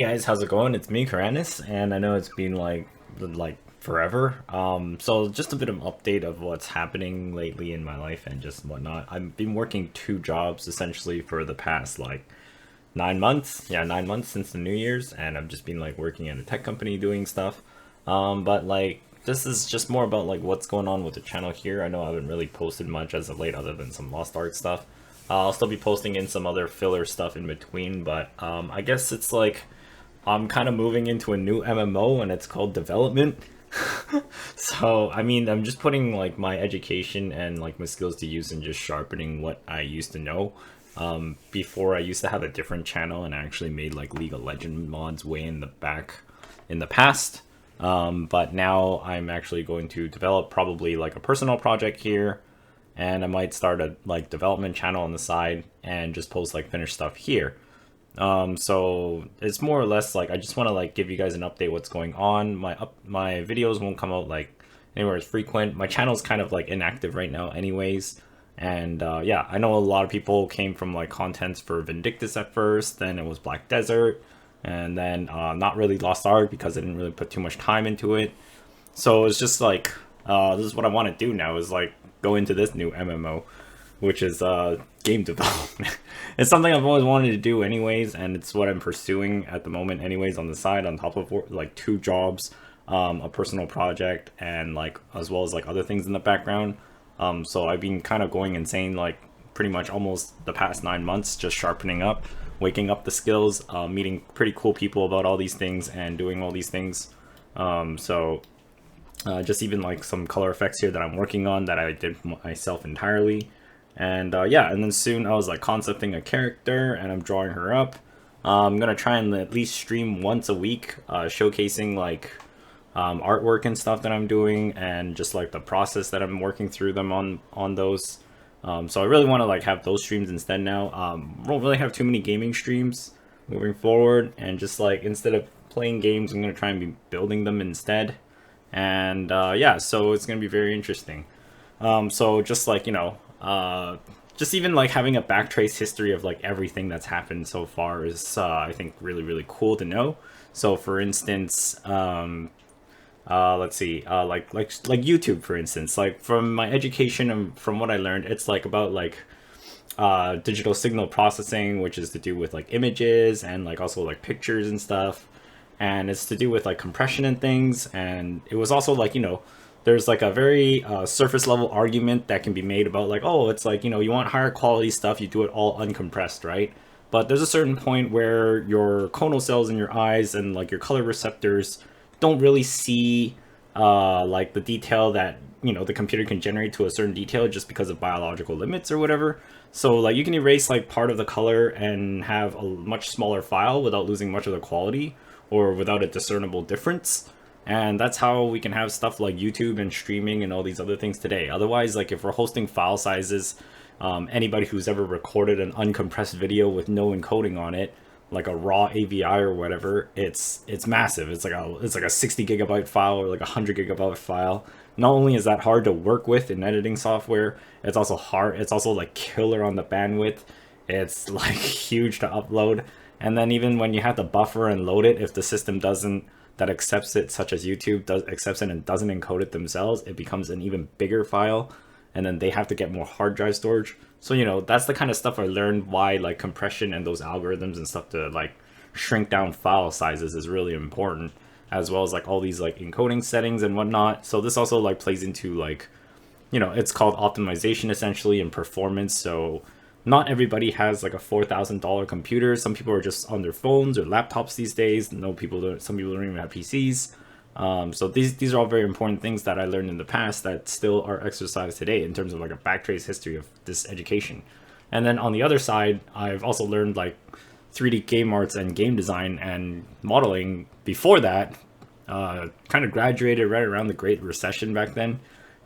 Hey guys, how's it going? It's me, Kyrandis, and I know it's been like forever. So just a bit of an update of what's happening lately in my life and just whatnot. I've been working two jobs essentially for the past like 9 months. Yeah, 9 months since the New Year's, and I've just been like working at a tech company doing stuff. But like this is just more about like what's going on with the channel here. I know I haven't really posted much as of late, other than some Lost Ark stuff. I'll still be posting in some other filler stuff in between, but I guess it's like I'm kind of moving into a new MMO and it's called development. So, I mean, I'm just putting like my education and like my skills to use and just sharpening what I used to know. Before I used to have a different channel and I actually made like League of Legends mods way in the back in the past. But now I'm actually going to develop probably like a personal project here, and I might start a like development channel on the side and just post like finished stuff here. So it's more or less like I just want to like give you guys an update what's going on. My videos won't come out like anywhere as frequent. My channel's kind of like inactive right now anyways. And yeah, I know a lot of people came from like contents for Vindictus at first, then it was Black Desert, and then not really Lost Ark because I didn't really put too much time into it. So it's just like this is what I want to do now, is like go into this new MMO, which is game development. It's something I've always wanted to do anyways, and it's what I'm pursuing at the moment anyways on the side, on top of like two jobs, a personal project, and like as well as like other things in the background. So I've been kind of going insane like pretty much almost the past 9 months, just sharpening up, waking up the skills, meeting pretty cool people about all these things and doing all these things. So just even like some color effects here that I'm working on that I did myself entirely. And yeah, and then soon I was like concepting a character and I'm drawing her up. I'm gonna try and at least stream once a week, showcasing like artwork and stuff that I'm doing, and just like the process that I'm working through them on those. So I really want to like have those streams instead now. Won't really have too many gaming streams moving forward, and just like instead of playing games, I'm gonna try and be building them instead. And yeah, so it's gonna be very interesting. So just like just even like having a backtrace history of like everything that's happened so far is I think really cool to know. So for instance, let's see, like YouTube for instance, like from my education and from what I learned, it's like about like digital signal processing, which is to do with like images and like also like pictures and stuff, and it's to do with like compression and things. And it was also like there's like a very surface level argument that can be made about like, oh, it's like you want higher quality stuff, you do it all uncompressed, right? But there's a certain point where your conal cells in your eyes and like your color receptors don't really see like the detail that the computer can generate to a certain detail just because of biological limits or whatever. So like you can erase like part of the color and have a much smaller file without losing much of the quality or without a discernible difference. And that's how we can have stuff like YouTube and streaming and all these other things today. Otherwise, like if we're hosting file sizes, anybody who's ever recorded an uncompressed video with no encoding on it, like a raw AVI or whatever, it's massive. It's like a 60 gigabyte file or like a 100 gigabyte file. Not only is that hard to work with in editing software, it's also hard. It's also like killer on the bandwidth. It's like huge to upload. And then even when you have to buffer and load it, if the system doesn't that accepts it, such as YouTube does accepts it and doesn't encode it themselves, it becomes an even bigger file, and then they have to get more hard drive storage. So that's the kind of stuff I learned, why like compression and those algorithms and stuff to like shrink down file sizes is really important, as well as like all these like encoding settings and whatnot. So this also like plays into like it's called optimization essentially and performance. So not everybody has like a $4,000 computer. Some people are just on their phones or laptops these days. No people don't. Some people don't even have PCs. So these are all very important things that I learned in the past that still are exercised today in terms of like a backtrace history of this education. And then on the other side, I've also learned like 3D game arts and game design and modeling before that. Kind of graduated right around the Great Recession back then,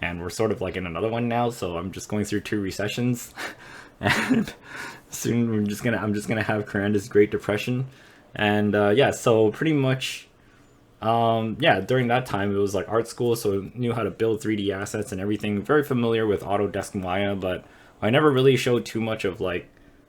and we're sort of like in another one now. So I'm just going through two recessions, and soon I'm just gonna have Kyrandis Great Depression, and yeah. So pretty much, yeah. During that time, it was like art school, so I knew how to build 3D assets and everything. Very familiar with Autodesk Maya, but I never really showed too much of like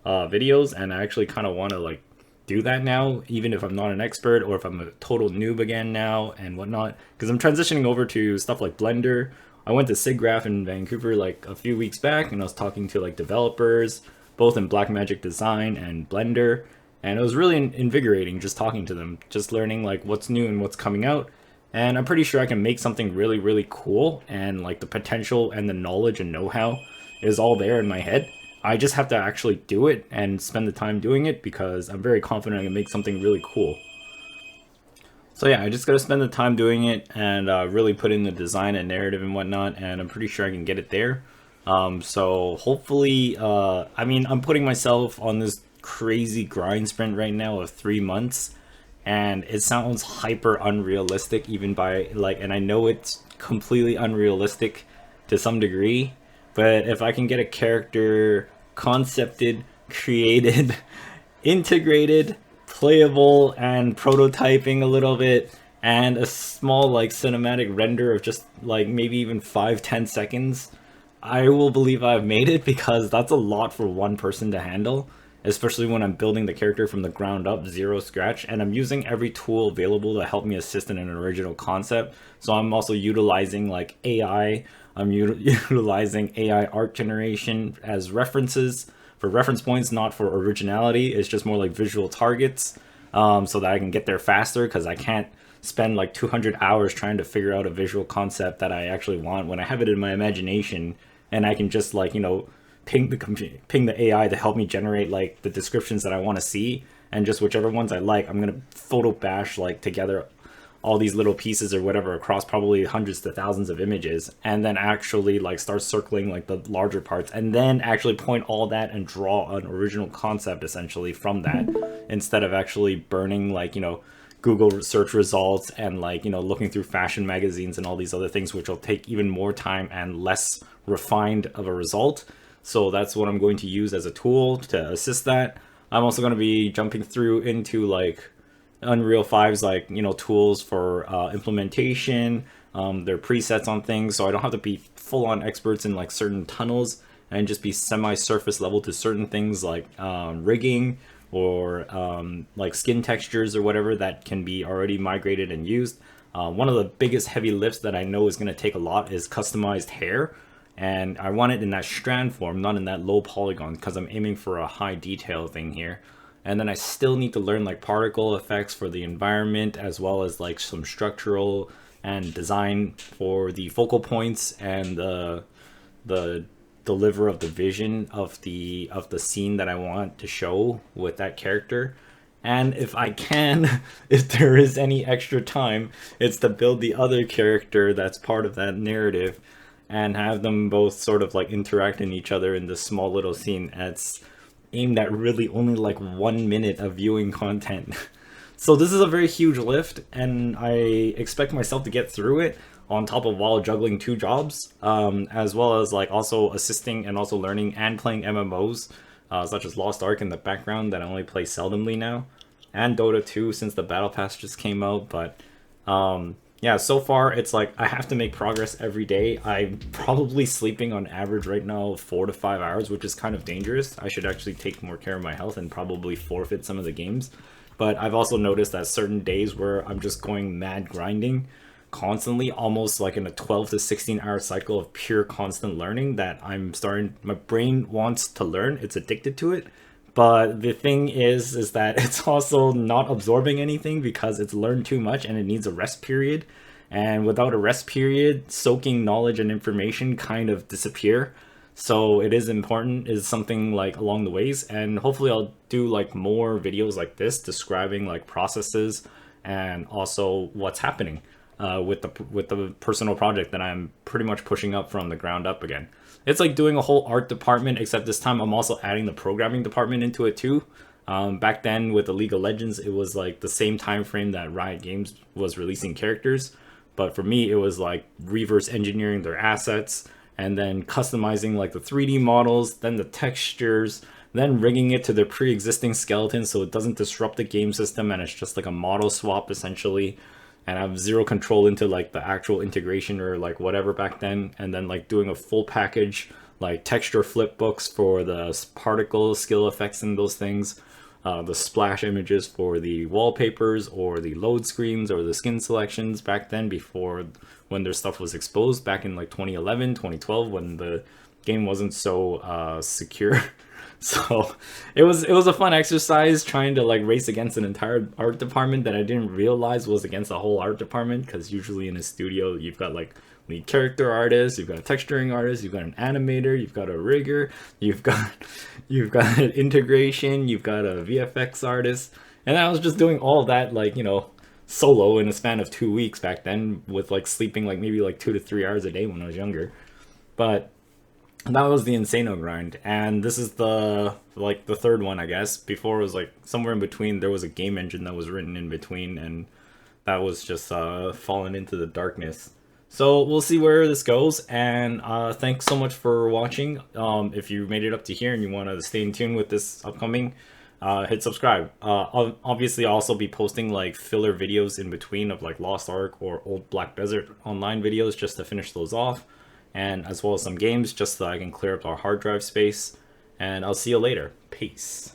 videos, and I actually kind of want to like do that now, even if I'm not an expert or if I'm a total noob again now and whatnot. Because I'm transitioning over to stuff like Blender. I went to SIGGRAPH in Vancouver like a few weeks back, and I was talking to like developers, both in Blackmagic Design and Blender, and it was really invigorating just talking to them, just learning like what's new and what's coming out. And I'm pretty sure I can make something really, really cool, and like the potential and the knowledge and know-how is all there in my head. I just have to actually do it and spend the time doing it because I'm very confident I can make something really cool. So yeah, I just gotta spend the time doing it and really put in the design and narrative and whatnot, and I'm pretty sure I can get it there. So hopefully, I mean, I'm putting myself on this crazy grind sprint right now of 3 months, and it sounds hyper unrealistic even by like, and I know it's completely unrealistic to some degree, but if I can get a character concepted, created, integrated, playable, and prototyping a little bit, and a small like cinematic render of just like maybe even 5-10 seconds, I will believe I've made it, because that's a lot for one person to handle, especially when I'm building the character from the ground up, zero scratch, and I'm using every tool available to help me assist in an original concept. So I'm also utilizing like AI. I'm utilizing AI art generation as references for reference points, not for originality. It's just more like visual targets, so that I can get there faster, because I can't spend like 200 hours trying to figure out a visual concept that I actually want when I have it in my imagination, and I can just like, you know, ping the AI to help me generate like the descriptions that I want to see, and just whichever ones I like, I'm gonna photo bash like together all these little pieces or whatever across probably hundreds to thousands of images, and then actually like start circling like the larger parts, and then actually point all that and draw an original concept essentially from that, instead of actually burning like, you know, Google search results and like, you know, looking through fashion magazines and all these other things, which will take even more time and less refined of a result. So that's what I'm going to use as a tool to assist that. I'm also going to be jumping through into like Unreal 5's like, you know, tools for implementation, their presets on things, so I don't have to be full on experts in like certain tunnels, and just be semi-surface level to certain things like rigging, or like skin textures or whatever that can be already migrated and used. One of the biggest heavy lifts that I know is going to take a lot is customized hair, and I want it in that strand form, not in that low polygon, because I'm aiming for a high detail thing here. And then I still need to learn like particle effects for the environment, as well as like some structural and design for the focal points and the deliver of the vision of the scene that I want to show with that character. And if I can, if there is any extra time, it's to build the other character that's part of that narrative, and have them both sort of like interact in each other in this small little scene. It's aimed at really only like 1 minute of viewing content. So this is a very huge lift, and I expect myself to get through it on top of while juggling 2 jobs, as well as like also assisting and also learning and playing MMOs, such as Lost Ark in the background that I only play seldomly now, and Dota 2 since the Battle Pass just came out. But yeah, so far it's like I have to make progress every day. I'm probably sleeping on average right now 4 to 5 hours, which is kind of dangerous. I should actually take more care of my health and probably forfeit some of the games. But I've also noticed that certain days where I'm just going mad grinding constantly, almost like in a 12 to 16 hour cycle of pure constant learning, that I'm starting, my brain wants to learn, it's addicted to it. But the thing is that it's also not absorbing anything because it's learned too much and it needs a rest period. And without a rest period, soaking knowledge and information kind of disappear. So it is important, is something like along the ways. And hopefully I'll do like more videos like this describing like processes and also what's happening with the personal project that I'm pretty much pushing up from the ground up again. It's like doing a whole art department, except this time I'm also adding the programming department into it too. Back then with the League of Legends, it was like the same time frame that Riot Games was releasing characters. But for me, it was like reverse engineering their assets, and then customizing like the 3D models, then the textures, then rigging it to their pre-existing skeleton so it doesn't disrupt the game system, and it's just like a model swap essentially. And I have zero control into like the actual integration or like whatever back then. And then like doing a full package like texture flip books for the particle skill effects and those things. the splash images for the wallpapers or the load screens or the skin selections back then, before when their stuff was exposed back in like 2011, 2012, when the game wasn't so secure. So it was a fun exercise trying to like race against an entire art department that I didn't realize was against the whole art department, because usually in a studio you've got like lead character artist, you've got a texturing artist, you've got an animator, you've got a rigger, you've got an integration, you've got a VFX artist, and I was just doing all that, like, solo in a span of 2 weeks back then, with like sleeping like maybe like 2 to 3 hours a day when I was younger. But that was the Insano grind, and this is the third one, I guess. Before it was like somewhere in between. There was a game engine that was written in between, and that was just fallen into the darkness. So we'll see where this goes, and thanks so much for watching. If you made it up to here and you want to stay in tune with this upcoming, hit subscribe. Obviously, I'll also be posting like filler videos in between of like Lost Ark or Old Black Desert online videos just to finish those off, and as well as some games just so I can clear up our hard drive space. And I'll see you later. Peace.